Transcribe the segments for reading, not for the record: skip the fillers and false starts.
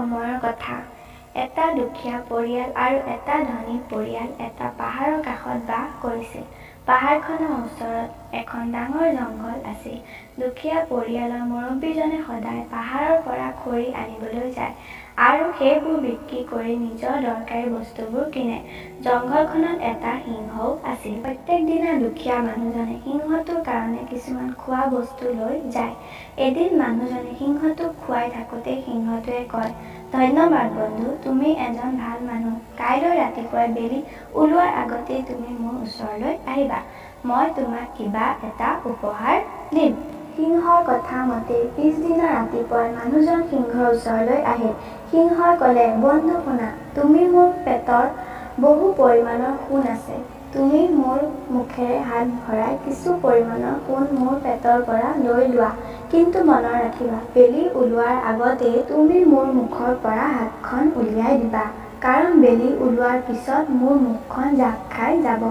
সময়ৰ কথা। এটা দুখীয়া পৰিয়াল আৰু এটা ধনী পৰিয়াল এটা পাহাৰৰ কাষত বাস কৰিছিল। পাহাৰখনৰ ওচৰত এখন ডাঙৰ জংঘল আছিল। দুখীয়া পৰিয়ালৰ মুৰব্বীজনে সদায় পাহাৰৰ পৰা খৰি আনিবলৈ যায় আৰু সেইবোৰ বিক্ৰী কৰি নিজৰ দৰকাৰী বস্তুবোৰ কিনে। জংঘলখনত এটা সিংহও আছিল। প্ৰত্যেক দিনা দুখীয়া মানুহজনে সিংহটোৰ কাৰণে কিছুমান খোৱা বস্তু লৈ যায়। এদিন মানুহজনে সিংহটোক খুৱাই থাকোঁতে সিংহটোৱে কয়, ধন্যবাদ বন্ধু, তুমি এজন ভাল মানুহ। কাইলৈ ৰাতিপুৱাই বেলি ওলোৱাৰ আগতেই তুমি মোৰ ওচৰলৈ আহিবা। মই তোমাক কিবা এটা উপহাৰ দিম। সিংহৰ কথা মতেই পিছদিনা ৰাতিপুৱাই মানুহজন সিংহৰ ওচৰলৈ আহিল। সিংহই ক'লে, বন্ধু শুনা, তুমি মোৰ পেটৰ বহু পৰিমাণৰ সোণ আছে। তুমি মোৰ মুখেৰে হাত ভৰাই কিছু পৰিমাণৰ সোণ মোৰ পেটৰ পৰা লৈ লোৱা। কিন্তু মনত ৰাখিবা, বেলি ওলোৱাৰ আগতেই তুমি মোৰ মুখৰ পৰা হাতখন উলিয়াই দিবা, কাৰণ বেলি ওলোৱাৰ পিছত মোৰ মুখখন জাপ খাই যাব।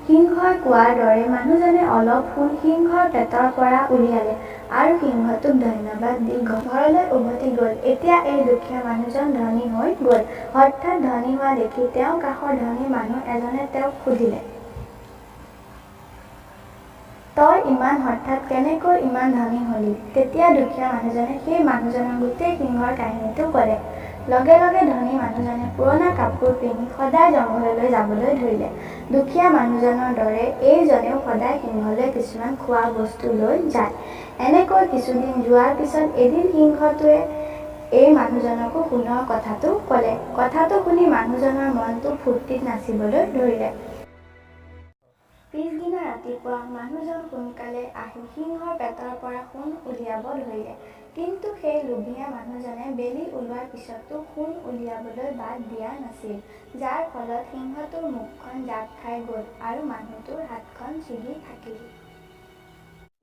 সিংহই কোৱাৰ দৰে মানুহজনে অলপ সোণ সিংহৰ পেটৰ পৰা উলিয়ালে আৰু সিংহটোক ধন্যবাদ দি ঘৰলৈ উভতি গ'ল। এতিয়া এই দুখীয়া মানুহজন ধনী হৈ গ'ল। হঠাৎ ধনী হোৱা দেখি তেওঁৰ কাষৰ ধনী মানুহ এজনে তেওঁক সুধিলে, তই ইমান হঠাৎ কেনেকৈ ইমান ধনী হলি? তেতিয়া দুখীয়া মানুহজনে সেই মানুহজনৰ গোটেই সিংহৰ কাহিনীটো ক'লে। লগে লগে ধনী মানুহজনে পুৰণা কাপোৰ পিন্ধি সদায় জংঘললৈ যাবলৈ ধৰিলে। দুখীয়া মানুহজনৰ দৰে এইজনেও সদায় সিংহলৈ কিছুমান খোৱা বস্তু লৈ যায়। এনেকৈ কিছুদিন যোৱাৰ পিছত এদিন সিংহটোৱে এই মানুহজনকো সোণৰ কথাটো ক'লে। কথাটো শুনি মানুহজনৰ মনটো ফূৰ্তিত নাচিবলৈ ধৰিলে। পিছদিনা ৰাতিপুৱা মানুহজন সোনকালে আহি সিংহৰ পেটৰ পৰা সোণ উলিয়াব ধৰিলে। কিন্তু সেই লোভীয়া মানুহজনে বেলি ওলোৱাৰ পিছতো সোণ উলিয়াবলৈ বাদ দিয়া নাছিল, যাৰ ফলত সিংহটোৰ মুখখন জাপ খাই গ'ল আৰু মানুহটোৰ হাতখন ছিগি থাকিল।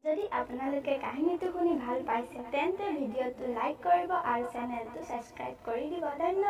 যদি আপোনালোকে কাহিনীটো শুনি ভাল পাইছে তেন্তে ভিডিঅ'টো লাইক কৰিব আৰু চেনেলটো ছাবস্ক্ৰাইব কৰি দিব। ধন্যবাদ।